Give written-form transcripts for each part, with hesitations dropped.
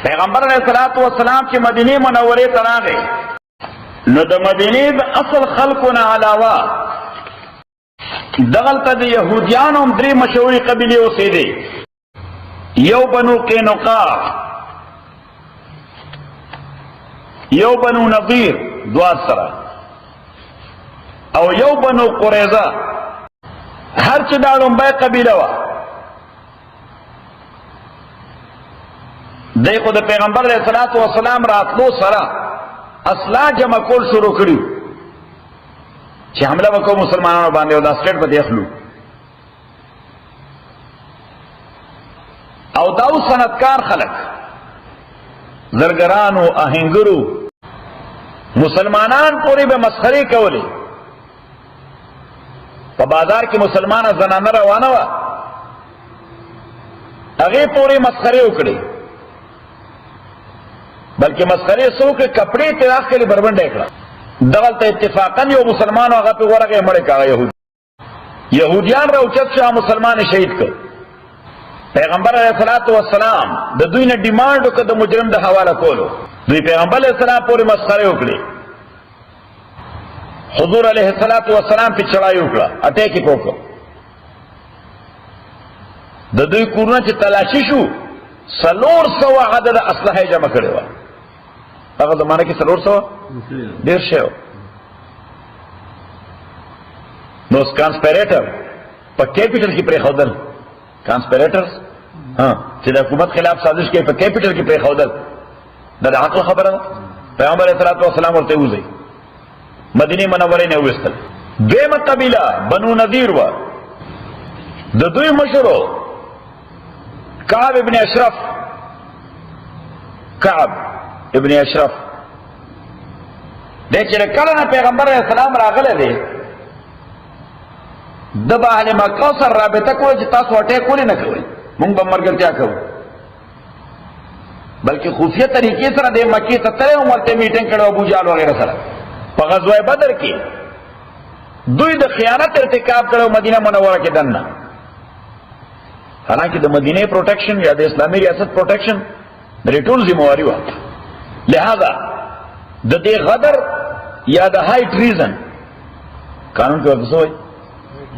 پیغمبر علیہ الصلوۃ والسلام چې مدینه منورې ته راغی نو د مدینه د اصل خلقونه علاوه دغلته د يهوديانو هم درې مشهوري قبیلې اوسېدې، یو بنو قینقاع، یو بنو نضیر دوه سره، او یو بنو قریظه. هر چې دا لومبۍ قبیله وه دی خو د پیغمبر علیه الصلاة والسلام راتلو سره اصلاح جمع کول شروع کړي چې حمله وکړو مسلمانانو باندې او دا سټیټ به دی اخلو. او دا صنعتکار خلک زرګرانو آهنګرو مسلمانان پورې به مسخرې کولې. په بازار کې مسلمانه زنانه روانه وه هغې پورې مسخرې وکړې، بلکې مسخرې څه وکړې کپړې ترې راخلې بربنډه یې کړه. دغلته اتفاقا یو مسلمان هغه پې ورغی مړی کړه. یهودیان راوچت شو مسلمان شهید کړ. پیغمبر علیه الصلاة والسلام د دوی نه ډیمانډ وکړ د مجرم د حواله کولو. دوی پیغمبر علیه السلام پورې مسخرې وکړې. حضور علیه الصلاة والسلام پې چړایي وکړه، اټیک یې وکړ. د دوی کورونه چې تلاشي شو 400 عدد اسلحه جمع کړې وه. هغه زمانه کې 400 ډېر شی و. نو کانسپیریټر په کیپیټل کې پرېښودل، کانسپیریټرز چې د حکومت خلاف سازش کوي په کیپیټل کې پرېښودل، دا د عقل خبره ده. پیغمبر علیه الصلاة والسلام ورته ووځئ، مدینې منورې نه وویستل. دویمه قبیله بنو نذیر وه، د دوی مشر کعب ابن اشرف. کعب ابن اشرف دی چې کله نه پیغمبر علیه السلام راغلی دی د به اهل مکه سره رابطه کوله چې تاسو اټیک ولې نه کوئ، موږ به ملګرتیا کوو. بلکې خفیه طریقې سره د مکې ته تللی هم ورته میټینګ کړی ابو جهل وغیره سره. په غزوه بدر کې دوی د خیانت ارتکاب کړی مدینه منوره کې دننه، حالانکه د مدینه پروټیکشن یا د اسلامي ریاست پروټیکشن د ټول ذمہواری وه. لہذا د دې غدر یا د هائی ټریزن قانون کې ورته څه وایي؟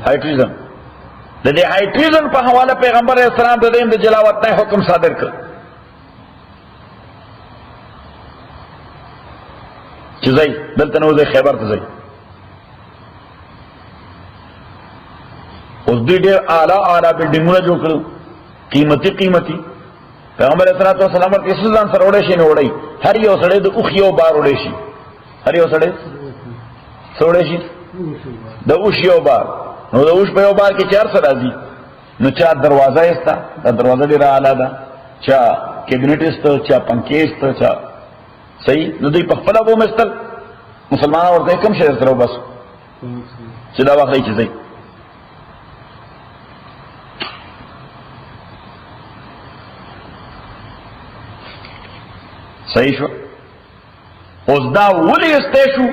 هائی ټریزن. د دې هائی ټریزن په حواله پیغمبر علیه السلام د دې د جلاوط نه حکم صادر کړ چې ځئ دلته نه وځئ، خیبر ته ځئ. اوس دوی ډېر اعلی بلډینګونه جوړ کړل، قیمتي پیغمبر علیه الصلاة والسلام ورته څه ځان سره وړی شي نه وړی. هر یو سړی د اوښ یو بار وړی شي، هر یو سړی څه وړی شي؟ د اوښ یو بار. نو د اوښ په یو بار کې چې هر څه راځي. نو چا دروازه ایسته، دا دروازه ډېره اعلی ده، چا کیبنټ ایسته، چا پنکې ایسته، چا صحیح. نو دوی په خپله به ومېستل. مسلمانان ورته کوم شی درسره وباسو چې دا واخلئ چې ځئ. صحیح شو. اوس دا ولې استی شو؟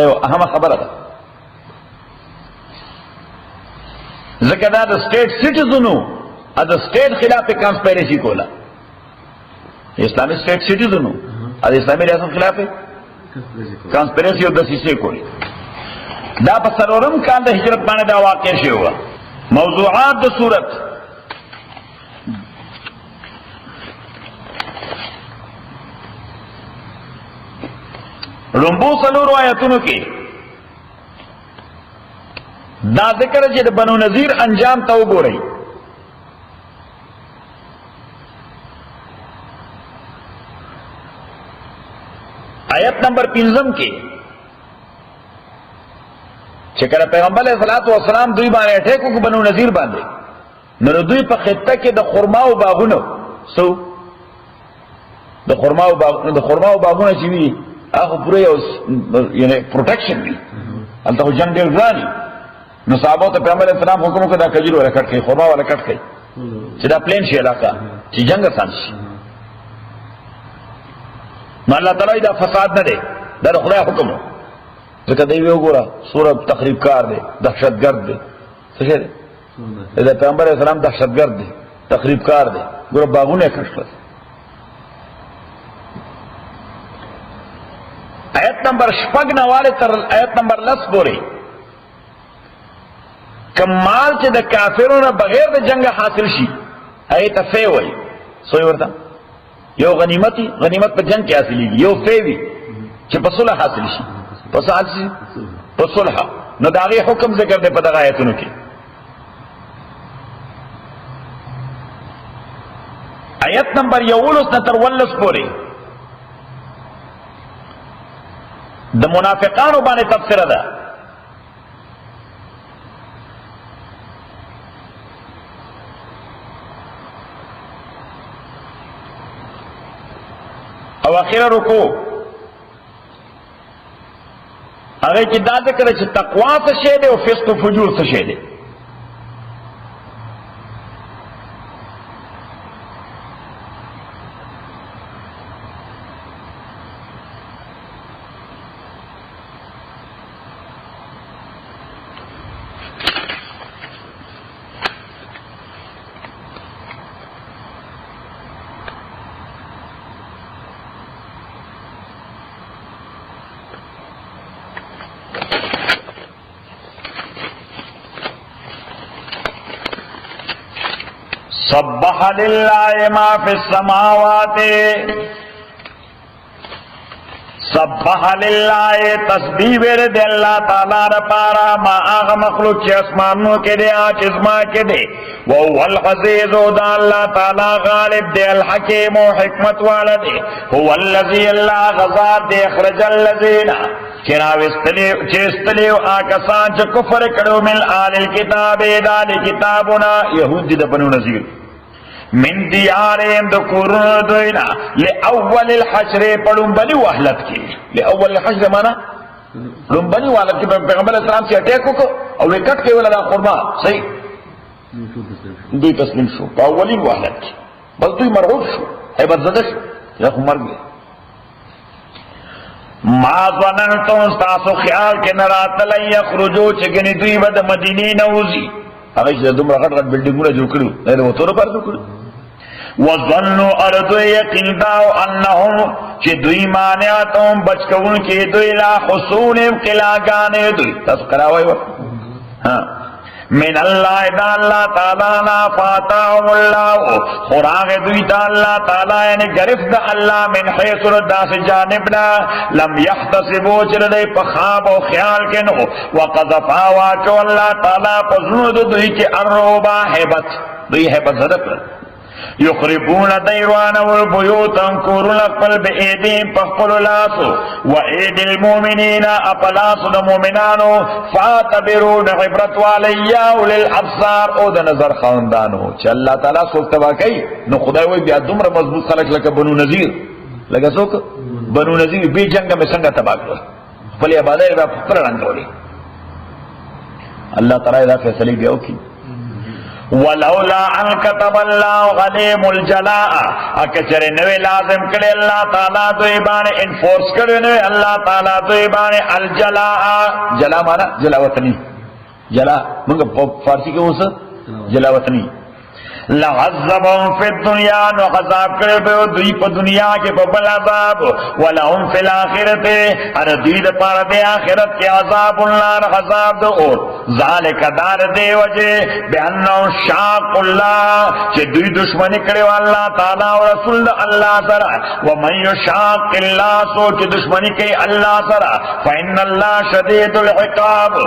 یو اهمه خبره ده، ځکه دا د سټیټ سټیزنو د سټیټ خلاف کانسپیرسي کوله. اسلامي سټیټ سټیزنو د اسلامي ریاست خلاف کانسپیرسي او دسیسې کولې. دا په 4م کال د هجرت باندې دا واقع شوی وه. موضوعات د صورت لومبو 4 آیتونو کې دا ذکر چې د بنو نذیر انجام ته وګورئ. آیت نمبر 5 کې چې کله پیغمبر علیه الصلاة والسلام دوی باندې اټیک وکړو بنو نذیر باندې، نو دوی په خطه کې د خرما او باغونو د خرما او باغونه چې وي هغه پوره یو یعنی پروټیکشن وي. هلته خو جنګ ډېر ګران وي. نو صحابو ته پیغمبر علیه السلام حکم وکړ دا کجور ولا کټ کړئ، خرما ولا کټ کړئ چې دا پلین شي علاقه چې جنګ آسان شي. نو الله تعالی دا فساد نه دی، دا د خدای حکم و. ځکه دی وګوره سوره تخریب کار دی، دهشتګرد دی. څه شی دی؟ دا پیغمبر علیه السلام دهشتګرد دی، تخریب کار دی. ګوره باغونه یې کټ کړل. نمبر شپږ نه والے تر آیت نمبر 10 پورې کمال چې د کافرونو بغیر د جنگ حاصل شي هغه ته فی وایي. سوی ورته یو غنیمت په جنگ کې حاصلېږي، یو فی وي چې په صلح حاصل شي. په څه حاصل شي؟ په صلح. نو د هغې حکم ذکر دی په دغه آیتونو کې. آیت نمبر 11 نه تر 19 پورې د منافقانو باندې تفسیر ده. او اخیره رکو هغه کې دا ذکر چې تقوا څه شی دی او فسق او فجور څه شی دی. سبح للہ ما فی السماوات، سبح للہ تسبیح ورد اللہ تعالیٰ رپارا ما آغا مخلوق چی اسمانوں کے دے آچزما کے دے وہو العزیز دا اللہ تعالیٰ غالب دے الحکیم و حکمت والا دے هو الذی اللہ غزات دے اخرج الذین چراوستلیو آکسان چا کفر کرو من آل الكتاب دال کتابنا یہود دا بنو نذیر من دیارهم د کورونو دوینا لأول الحشر پڑھن بلی وحلت کی. لأول الحشر مانا لنبلی وحلت کی پیغمبر اسلام سے اٹیکو کو او وکٹ کے ولا دا قربا صحیح دوی تسلیم شو پا اولین وحلت کی بس دوی مرعوب شو حیبت زده شو یا خو مر گئے. ما ظننتم ستاسو خیال کے نرات لن یخرجو چکنی دوی بد مدینی نوزی هغه چې دومره غټ غټ بلډینګونه جوړ کړو دا موټرو پر جوړ کړو. وظنوا ارض یقین داو انهم چې دوی مانعتهم بچکون کې دوی لا حصول قلاګانې دوی تاسو کراوي ها من الله دا الله تعالی نا فاتهم الله خراغ دوی دا الله تعالی یعنی گرفت دا الله من حیث رداس جانبنا لم يحتسبوا چردے پخاب و خیال کے نو وقذفا واچو اللہ تعالی پزرود دوی کی الروبا حیبت دوی حیبت زدک یخربون دیروان والبیوتن کورن اقبل بی ایدین پخپل لاسو و اید المومنین اپلاسو دا مومنانو فاتبرون عبرت والیاو للابصار او دا نظر خاندانو چا اللہ تعالیٰ سوک تبا کئی نو خدای وی بیا دمر مضبوط خلق لکا بنو نذیر لگا سوک بنو نذیر بی جنگ میں سنگا تبا کرو پلی عبادائی با پتر رنگولی اللہ تعالیٰ دا فیصلی بیاو کی. ولولا ان كتب الله عليهم الجلاء اکچر نوے لازم کرے اللہ تعالیٰ دوی بانے انفورس کرے نوے اللہ تعالیٰ دوی بانے الجلاء جلا مانا جلا وطنی جلا منگا فارسی کے اس جلا وطنی لعذبهم فی الدنیا نو عذاب کرے بے دوی پا دنیا کے ببل عذاب ولہم فی الاخرت ار دوی دا پار دے آخرت کے عذاب النار عذاب دا اور ذالک دار دے وجہ بہنو شاق اللہ چے دوی دشمنی کرے واللہ تعالیٰ و رسول اللہ سرا ومن یشاق اللہ سو چے دشمنی کئی اللہ سرا فإن اللہ شدید العقاب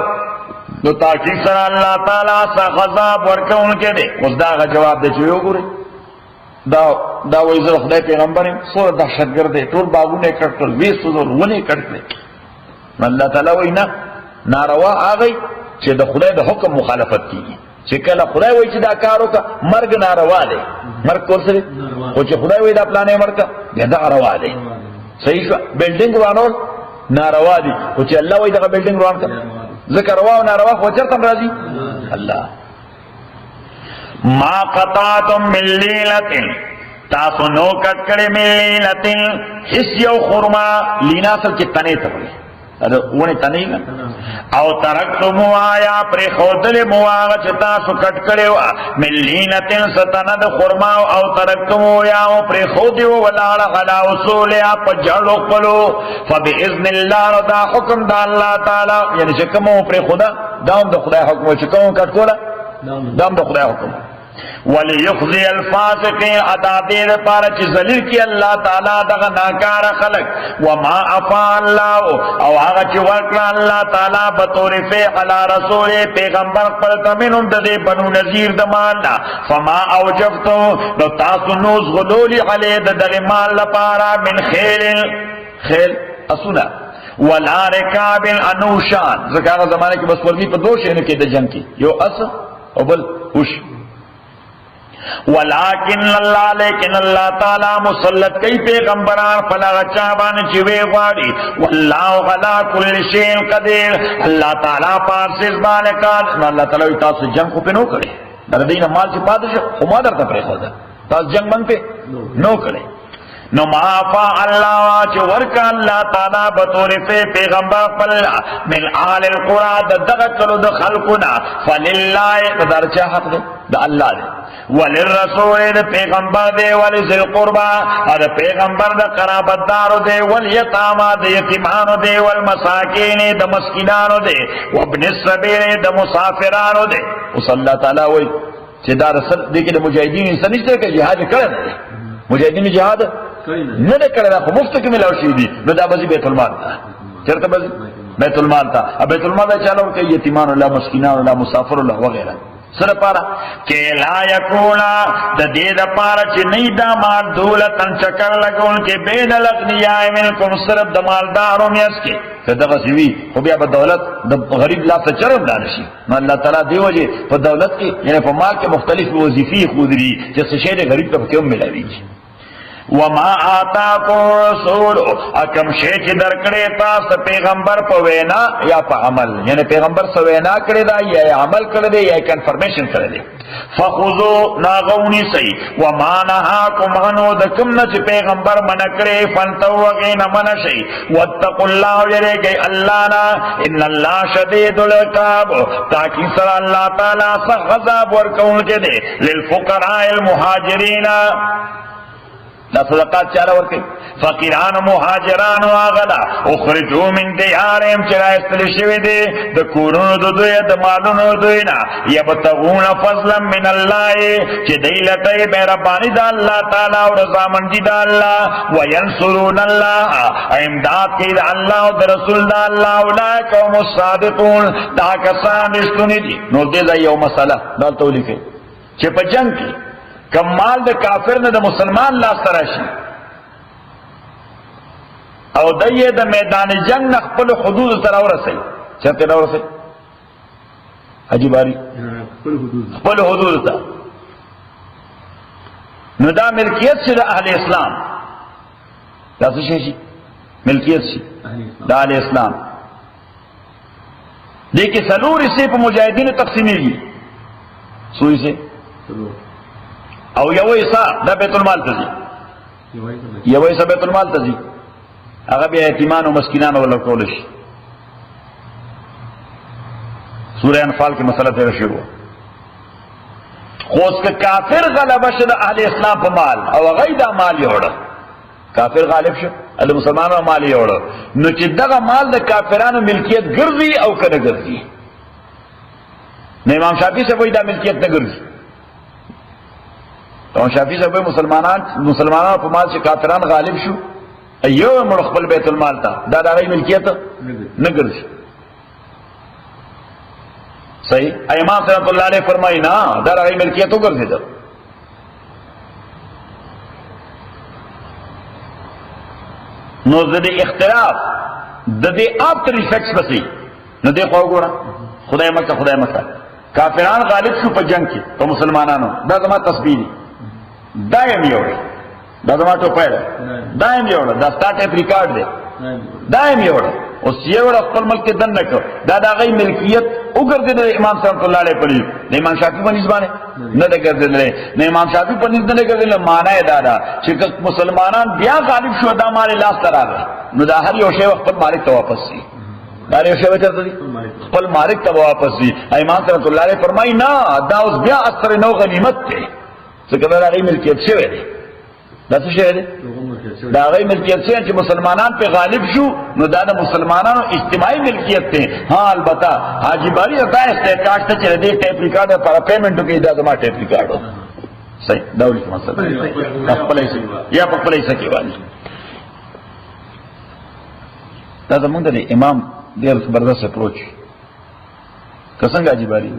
نو تاکید سر اللہ تعالیٰ سا غذاب ورکا ان کے دے اس دا غا جواب دے چوئے گو رہے دا ویزر خدای پیغمبریم سور دحشت گردے ٹول باغونے کٹل 20 ونه کٹلے اللہ تعالیٰ وینا ناروا آگئی چه دا خدای دا حکم مخالفت کی چه کلا خدای وی چه دا کارو کا مرگ ناروا دے مرگ کور سرے او چه خدای وی دا پلانے مرگ کا بیا دا روا دے صحیح شو بیلڈنگ وانول ناروا دی او چه اللہ وی دا بیلڈنگ وان کا ذکر روا و ناروا خوچرتم رازی اللہ. ما قطعتم من لیلت تاسو نو کٹ کرے من لیلت حس یو خورما لینا سر چی تنے تکڑے ونی تنی گا او ترکتمو آیا پر خودل مواغ چتا سکٹ کرے وا من لینتن ستند خرماو او ترکتمو یا پر خودیو ولال غلا اصولیا پا جڑو پلو فبئذن اللہ دا حکم دا اللہ تعالی یعنی چکمو پر خدا دام دا خدا حکم چکمو کٹ کولا دام دا خدا حکم وَلِيُخْزِيَ الْفَاسِقِينَ ادا دیر پارا چی ذلیل کی اللہ تعالی دغا ناکار خلق وما افا اللہ او آغا چی ورکلا اللہ تعالی بطور فیح علی رسول پیغمبر قلتا منن دے بنو نذیر دمالنا فما اوجفتو نو تاسو نوز غلولی علی دغی مال لپارا من خیل اسونا ولا رکاب انوشان ذکر زمانے کی بس ورگی پر دو شہنے کے جنگ کی یو اس او بل اوش ولیکن اللہ لیکن اللہ تعالی مسلط کئی پیغمبران فلا غچابان چوے غواری واللہ غلا کل شین قدیر اللہ تعالی پارسیز بالکان اللہ تعالی تاس جنگ کو پہ نو کرے دردین مال سے پادش خمادر تا پرے خودا تاس جنگ من پہ نو کرے نو معافا اللہ چو ورکا اللہ تعالی بطور پیغمبر پل من آل القرآن دغکلو دخلقنا فللہ در چا حق دے دا اللہ دے وللرسول دے پیغمبر دے ولذی القربہ دے پیغمبر دے قرابت دارو دے والیتاما دے یتیمانو دے والمساکین دے مسکنانو دے وابن السبیل دے مسافرانو دے اس اللہ تعالی وی چی دار سر دیکھے دے مجاہدین انسان اس طرح کہ جہاد کرن دے مجاہدین جہاد نہ کرے دا خو مفت کی ملاو شي دي نو دا بزی بیت المال تا چرته بزی بیت المال تا اب بیت المال دا چالو کہ یتیمان ولا مسکینان ولا مسافر ولا وغیرہ سره پارا کې لا یکونا د دې د پارا چې نه دا مال دولتن چکر لګون کې بین الاغنیاء منکم صرف د مالدارو میاس کې کداغه سوي خو بیا په دولت د غریب لا څه چرم دان شي نو الله تعالی دی وجه په دولت کې یعنی په مال کې مختلف وظیفې خودري چې څه شی د غریب ته کوم ملاوي وما آتاکو رسول اکم شیچ در کرے تاس پیغمبر پا وینا یا پا عمل یعنی پیغمبر سا وینا کرے دا یا عمل کرے دے یا کنفرمیشن کرے دے فخذو ناغونی سی وما نهاکم عنو دکم نچ پیغمبر من کرے فانتوغین من شی واتقوا اللہ یرے گئی اللہ نا ان اللہ شدید العقاب تاکہ سر اللہ تعالی سخذاب ورکون کے دے للفقراء المہاجرین لا صدقات چارا ورکی فقیران مہاجران آغلا اخرجو من دیاریم چرا استلشوی دے دکورون دو دوی دمالون دوینا یبتغون فضلا من اللہ چی دیلتی بیربانی دا اللہ تعالی و رضامندی دا اللہ وینصرون اللہ امداد کی دا اللہ و دا رسول دا اللہ اولائکم الصادقون دا کسان رشتونی دی نو دے دا یو مسئلہ دال تولی کے چی پا جنگ کی کم مال دا کافر نے دا مسلمان لا سراشی او دایه دا میدان جنگ نخپل حدود تر ورسی چرته دا ورسی حجی باری خپل حدود تا نو دا ملکیت شي دا اهل اسلام دا څه شي ملکیت شي دا اهل اسلام دیکھیں سلور اسے پا مجاہدین تقسیمیږي سوئی سے او یو ایسا دا بیت المال تزی یو ایسا بیت المال تزی اگر بیا یتیمان و مسکنان و لکولش سورہ انفال کی مسئلہ تیرہ شروع خوز که کافر غلب شد اہل اسلام پا مال او غیدہ مال یوڑا کافر غالب شد اہل مسلمان و مال یوڑا نو چی دغا مال دا کافران ملکیت گرزی او کنه گرزی نو امام شافی سے وہی دا ملکیت نگرزی تو شافی صاحب مسلمانان په مال چې کافران غالب شو ایو مړ خپل بیت المال ته دا د هغې ملکیت نه ګرځي صحیح امام رحمت الله علیه فرمایي نه دا د هغې ملکیت وګرځېده نو د دې اختلاف د دې آفتر افیکټس پسې نو دې خو وګوره خدای مکه کافران غالب شو په جنگ کې په مسلمانانو دا زما تسبیح دی دائم یوڑی دا زمان تو پہلے دائم یوڑا دا سٹارٹ ریکارڈ دے دائم یوڑا اس یوڑا اقبل ملک کے دن نکو دا دا غی ملکیت اگر دے دے امام صلی اللہ علیہ پڑھی نے امام شافی پر نسبانے نہ دے کر دے دے نے امام شافی پر نسبانے کر دے مانا ہے دادا چکہ مسلمانان بیا غالب شو دا مالے لاس تر آگا نو دا ہر یوشے وقت پر مالک تو واپس سی دارے شوه چرته دي خپل مالک ته واپس دي. امام رحمۃ اللہ علیہ فرمایي نه دا اوس بیا اثر نو غنیمت ته څنګه دا غي ملکیت شوی دی. دا څه شوی دی؟ دا غي ملکیت شوی چې مسلمانان په غالب شو نو دا د مسلمانانو اجتماعي ملکیت ته. ها البته حاجی باری دا استحقاق ته چې دې ټیپ ریکارډ لپاره پیمنٹ کوي دا زما ټیپ ریکارډ صحیح دا ولې مسله خپل یې یا خپل یې سکی وایي. دا زمونږ د امام ډېر زبردست اپروچ کسنګ حاجی باری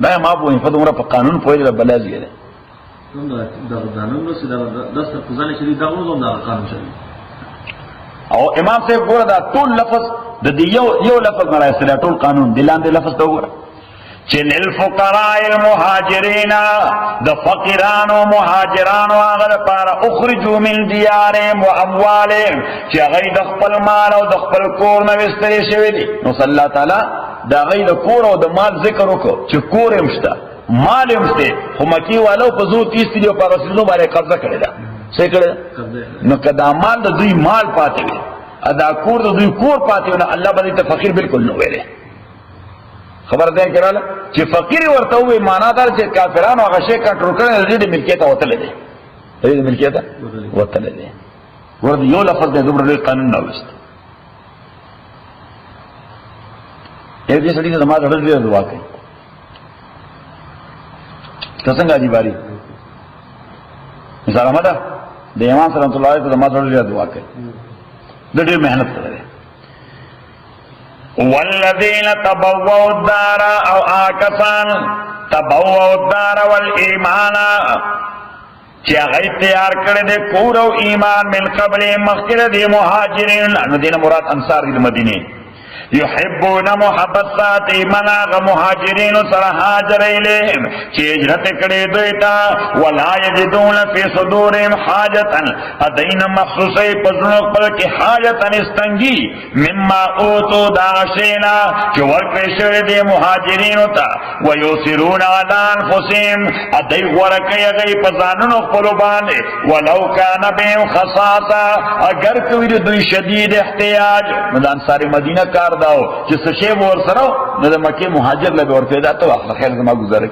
دا ما په په دومره په قانون پوهې د بلازي ده او امام صاحب ګوره دا ټول لفظ د دې یو لفظ نه راځي ټول قانون دلان دې لفظ ته وګوره چې للفقراء المهاجرین د فقیرانو مهاجرانو هغه لپاره اخرجوا من دیارهم واموالهم چې هغه د خپل مال او د خپل کور نه وستري شوی دي. نو صلی الله تعالی دا غي د کور او د مال ذکر وکړو چې کور هم شته مال هم شته خو مکی والو په زو 30 کیلو پر رسولو باندې قبضه کړی دا څه کړی نو کدا مال د دوی مال پاتې وي ادا کور د دوی کور پاتې وي الله باندې ته فقیر بالکل نه ویلې. خبر ده کړه چې فقیر ورته وي معنا دار چې کافرانو هغه شی کنټرول کړي د دې ملکیت وتل دي د دې ملکیت وتل دي. ورته یو لفظ د دوبره قانون نه وست یو دې سړي زما غړل دی دعا کوي څنګه دی باری مثال ما ده د امام صلی الله علیه وسلم غړل دی دعا کوي د ډېر مهنت کړي. والذین تبوؤوا الدار او آکسان تبوؤوا الدار والایمان چې هغه تیار کړی د کور او ایمان من قبل مخکره د مهاجرین نو دینه مراد انصار د مدینه یحبون محبت ساتي مناغ مهاجرین سره هاجر الیهم چې هجرت کړي دوی ته ولا یجدون فی صدورهم حاجتا ادین مخصوصي پزنو خپل کې حاجتا استنگی مما اوتو داشینا چې ورکړي شوی دي مهاجرین ته ويسرون علی انفسهم ادی ورکه یغی پزانونو خپل باندې ولو کان بهم خصاصه اگر کوي دوی شدید احتیاج مدان ساری مدینه کار داو چې څه شی ور سره نه د مکه مهاجر له ور پیدا ته واخله خیر زما گزاره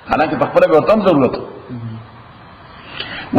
حالانکه په خپل به تم ضرورت.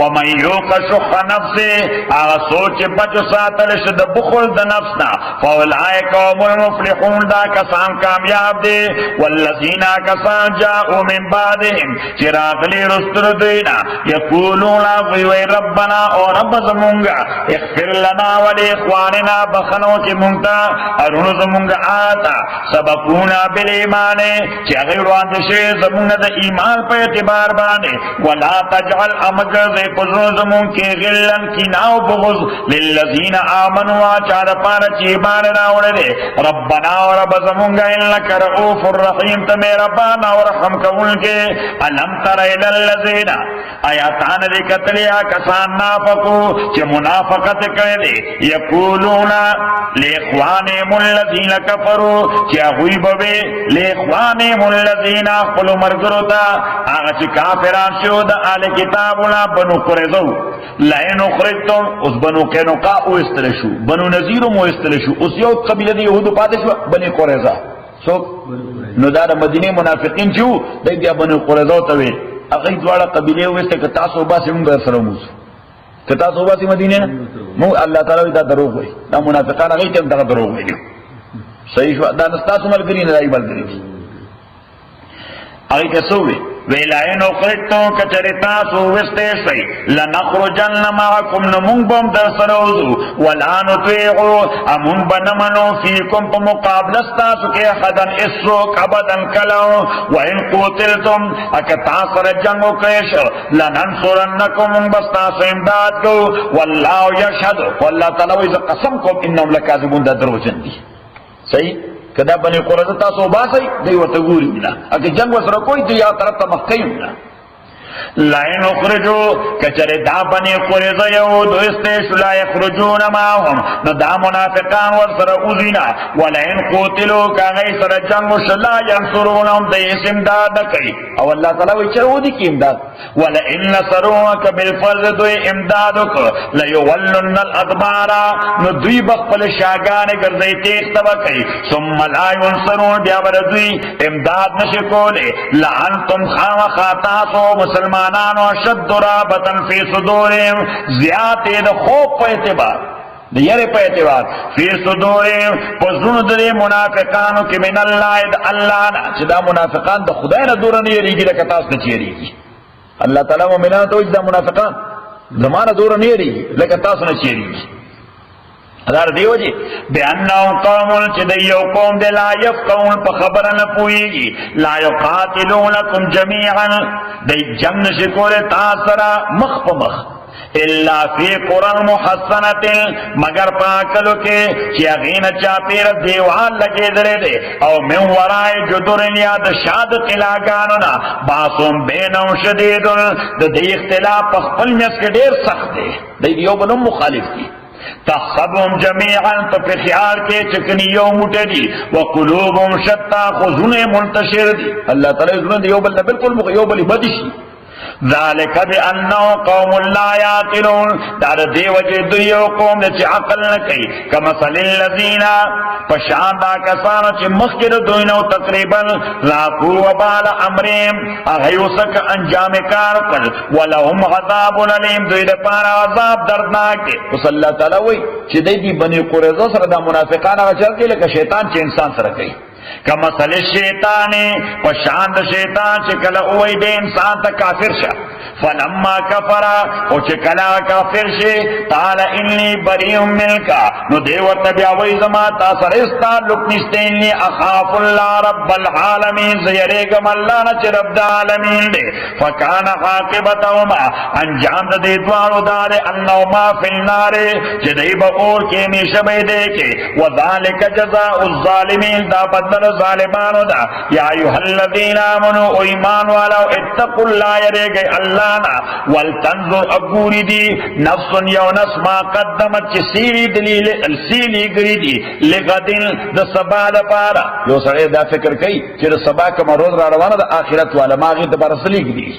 ومن یوق شح نفسه هغه سوچ بچ ساتل شد بخل د نفسنا فاولئک هم المفلحون دا کسان کامیاب دي. والذین کسان جاءوا من بعدهم چراغلی رستر دینا یقولون وی ربنا او رب زمونگا اغفر لنا ولاخواننا بخنو چی مونگتا ارون زمونگا آتا سبقونا بالایمان چی غیر واندشی زمونگا دا ایمان پا اعتبار بانے ولا تجعل امگز پزرو زمون کے غلن کی ناو بغض للذین آمنوا چار پارا چی ایمان راوڑے دے ربنا و رب زمونگا انلک رعوف الرحیم تمی ربانا و رحم کون کے علم تر الالذین آیاتان دے قتلیا کسان نافقو چی منافقت کرے یقولون لیخوانیم الذین کفروا چی اغوی بوے لیخوانیم الذین قلو مرگروتا آغا چی کافران شو دا آل کتابونا بنو قرزو لئن اخرجتم اس بنو قینقاع او استلشو بنو نذیر مو استلشو اس یو قبیلہ دی یهودو پادشو بنی قرزا سو نو دا مدینه منافقین چو دی بیا بنو قرزو توی اغی دوارا قبیلے ہوئے کہ تاسو باسی مونگ سره موسو کہ تاسو باسی مدینه مو اللہ تعالی دا دروغ ہوئی دا منافقان اغی تیم دا دروغ ہوئی صحیح شو دا نستاسو ملگری ندائی ملگری اغی کسو ہوئی ویلائن اقرتو کچرتا سو وستیشوی لنخرجن معکم نمون بم در سروزو ولا نطیعو امون بنمنو فیکم پا مقابلستاسو کے حدن اسروک ابدن کلو وین قوتلتم اکتاثر جنگو کریشو لننصرنکم بستاسو امداد کو واللہ یشهد واللہ تعالی ویزا قسم کم انہم لکاذبون دا دروجن دی صحیح کدا بنی قرظه تاسو باسي دی ورته ګوري نه اګه جنگ وسره کوئی دی یا طرف ته مخکې نه لائن اخرجو کچر دا بنی قریظه یهود استیش لا یخرجون معهم نو دا منافقان ورسر اوزینا ولئن قوتلو کاغی سر جنگ شلا ینصرونهم دا امداد کئی او اللہ تعالی وی چرو دی کی امداد ولئن نصرونک بالفرض دوی امدادک لیولن الادبارا نو دوی بخپل شاگان گرزی تیخ تبا کئی ثم لا ینصرون بیا بر دوی امداد نشکولے لعنتم خام خاتاسو مسلمانانو شد رابطن فی صدورهم زیادت دا خوب پا اعتبار دا یری پا اعتبار فی صدورهم پزرون دا منافقانو کی من اللہ دا اللہ نا چی دا منافقان دا خدای نا دورا نیریگی دا کتاس نا چیریگی اللہ تعالی مومنان تو دا منافقان زمان دورا نیریگی لکتاس نا چیریگی ادار دیو جی بیانناو قومون چی دیو قوم دے لا یفقون پا خبرن پوئیگی لا یقاتلونکم جمیعا دی جنگ شکور تاثرہ مخ پا مخ الا فی قرآن محسنت مگر پاکلو کے چی اغین چاپیر دیوان لگے درے دے او من ورائی جدرن یاد شاد قلاگانونا باسم بینم شدیدن دی اختلاف پخپل میس کے دیر سخت دے دی دیو بنم مخالف دی تحسبهم جميعا تو پھر خیال کے چکنی یو مٹے دی وقلوبهم شتا خزون منتشر دی اللہ تعالی خزون دی یو بل بالکل یو بلی بدشی ذالک بانه قوم لا یعقلون دار دی وجه دیو قوم چ عقل نہ کئی کمثل الذین پشان دا کسان چ مخکر دوینو تقریبا لاقو وبال امرهم اغیوسک انجام کار کر ولهم عذاب الیم دوی د پار عذاب دردناک اس اللہ تعالی وی چ دی بنی قریظه سره د منافقان غچر کې لکه شیطان چې انسان سره کوي کمثل الشیطان پشان د شیطان چې کله وای د انسان ته کافر شه فلما کفر او چې کله کافر شه قال انی بریء منک نو دیو تبع وای زما تا سره است تعلق نشته انی اخاف الله رب العالمین زیریګم الله نه چې رب العالمین دې فکان عاقبتهما انجام د دې دوالو دار انهما فی النار چې دی به اور کې نشه به دې کې وذالک جزاء الظالمین دا بدل ظالمانو دا یا ایها الذین آمنوا ایمان والو اتقوا الله یریږي الله نا ولتنظر اګوری دی نفس یو نفس ما قدمت چې سیری دلیل السیلی ګری دی لغدن د سبا لپاره یو سړی دا فکر کوي چې د سبا کوم روز را روانه د آخرت والا ماغه د برسلی ګری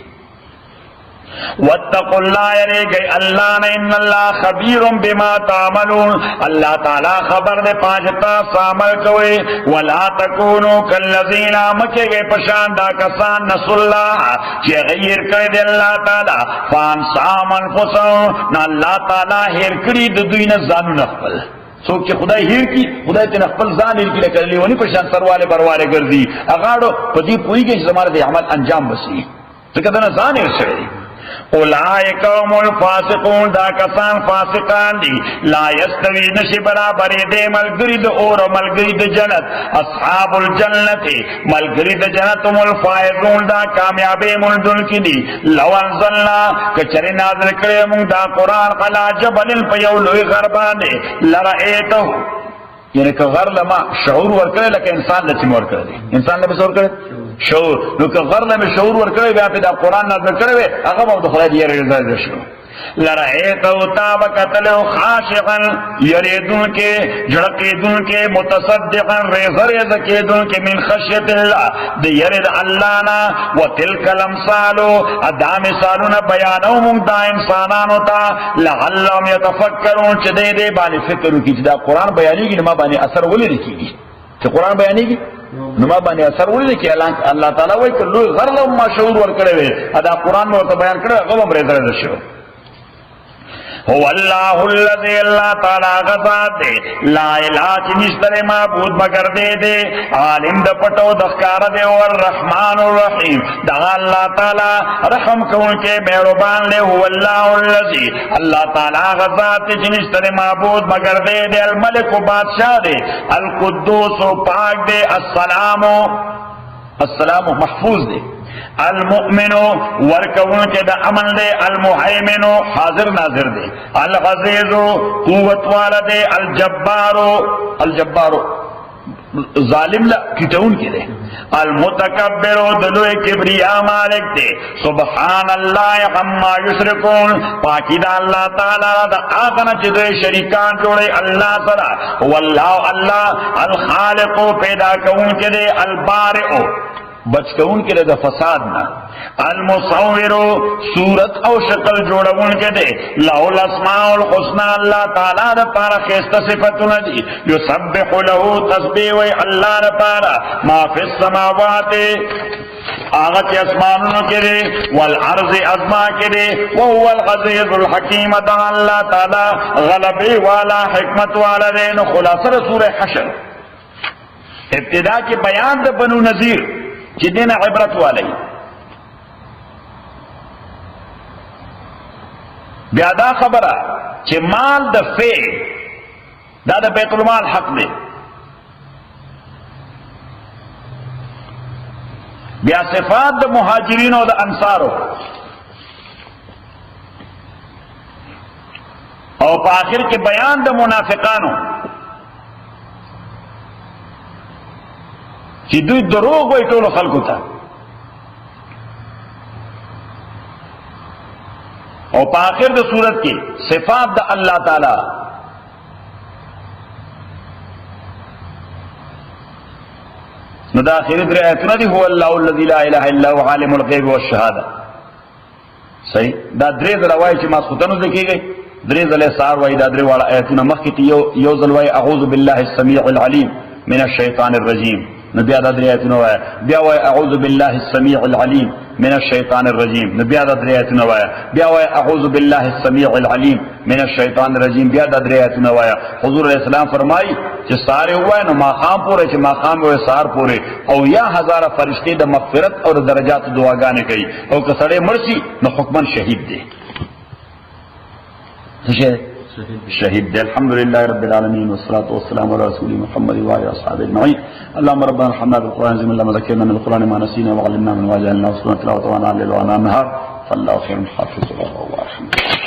واتقوا الله یریږي الله نه ان الله خبیر بما تعملون الله تعالی خبر دے پاجتا عمل کوي ولا تکونوا کالذین مکه پشان دا کسان نس الله چې غیر کړی دی الله تعالی فانسام انفسهم نو الله تعالی هیر کړی د دوی نه ځانو خپل څوک چې خدای هیر کی خدای ته خپل ځان هیر کړي کړي ونی پشان سرواله برواله ګرځي اغاړو په دې پویږي چې زماره د عمل انجام بسي څنګه دا نه ځان هیر شوی اولئک هم الفاسقون دا کسان فاسقان دی لا یستوی نشی برابر دے ملگری د اور ملگری د جنت اصحاب الجنت ملگری د جنت هم الفائزون دا کامیابی ملدن کی دی لو انزلنا کچری نازل کرے مونگ دا قرآن قلا جبل پیولوی غربانے لرائیتو یعنی کہ غر لما شعور ورکرے لکہ انسان لچم ورکرے دی انسان لبس ورکرے شعور نو که غرنا میں شعور ورکڑے بیا پہ دا قرآن نازل کرے اغم او دخلائی دی رضا شو لرائیتو تابکتلو خاشقا یریدون کے جڑقیدون کے متصدقا ریزر یزکیدون کے من خشیت اللہ دی یرد اللہنا و تلک الامثالو ادام سالونا بیانو منگ دا انسانانو تا لعلهم یتفکرون چھ دے دے بانی فکرو کی چھ دا قرآن بیانی گی نما بانی اثر ولی رکی گی چھ قرآن بیانی گی نما باندې اثر ولې کې اعلان الله تعالی وایي کله غرلو ما شعور ور کړی ادا قرآن مو ته بیان کړو هغه هم رضا شو هو الله الذي الله تعالی غزاد لا اله نشتر معبود مگر دے عالم د پټو د ښکار دے او الرحمن الرحیم دا الله تعالی رحم کون کے مہربان لے هو الله الذي الله تعالی غزاد نشتر معبود مگر دے الملک بادشاہ دے القدوس پاک دے السلام محفوظ دے المؤمن ورکون کے دا امن دے المحیمن حاضر ناظر دے العزیز قوت والا دے الجبار ظالم لا کټون کې ده. المتکبر دلو کبریا مالک ده. سبحان الله عما یشرکون، پاکی دا اللہ تعالی دا آغنا چی دوی شریکان جوڑے اللہ سرا. واللہ اللہ الخالق پیدا کون کے دے، البارئ بچ کون کے دے دا فسادنا، المصور صورت او شکل جوڑون کے دے، لہو الاسماء الحسنى اللہ تعالی دا پارا خیست صفتنا دی، یسبح لہو تسبیح وی اللہ دا پارا ما فی السماوات آغت اسمانوں کے دے والعرض ازما کے دے، وہو العزیز الحکیم دا اللہ تعالی غلبی والا حکمت والا دے. خلاصہ سورہ حشر ابتدا کے بیان دا بنو نذیر چی دین عبرت والی، بیادا خبرہ چی مال دا فی دا بیت المال حق دے، بیا صفات دا مہاجرین و دا انصارو، اور پا آخر کے بیان دا منافقانو چی دوی دروغ وی طول خلقو تا، اور پا آخر دا صورت کی صفات دا اللہ تعالی. نو دا آخری در آیتنا دی هو اللہ الذی لا الہ الا هو عالم الغیب والشہادہ. صحیح دا دری ذلوائی چی ماسخوتنو ذکی گئی، دری ذل سار وائی دا دری والا آیتنا مخیتی یو ذلوائی اعوذ باللہ السمیع العلیم من الشیطان الرجیم. نبی آدھا دریاتنا وایا بیا وایا اعوذ باللہ السمیع العلیم من الشیطان الرجیم. نبی آدھا دریاتنا وایا بیا وایا اعوذ باللہ السمیع العلیم من الشیطان الرجیم. بیا آدھا دریاتنا وایا. حضور علیہ السلام فرمائی کہ سارے ہوا ہے نو ماقام پورے چھ ماقام ہوئے سار پورے او یا ہزارہ فرشتے دا مغفرت اور درجات دعاگانے کئی او کسڑے مرسی نو حکمن شہید دے، شہید دے. الحمدللہ رب العالمین والصلاة والسلام علی رسول محمد وعلی اصحابہ اجمعین. اللهم ربنا ارحمنا بالقرآن زمن لما ذكرنا من القرآن ما نسينا وعلمنا من واجعلنا وصلنا تلاوة وانا الليل وانا النهار فالله خير حافظ الله وارحمه.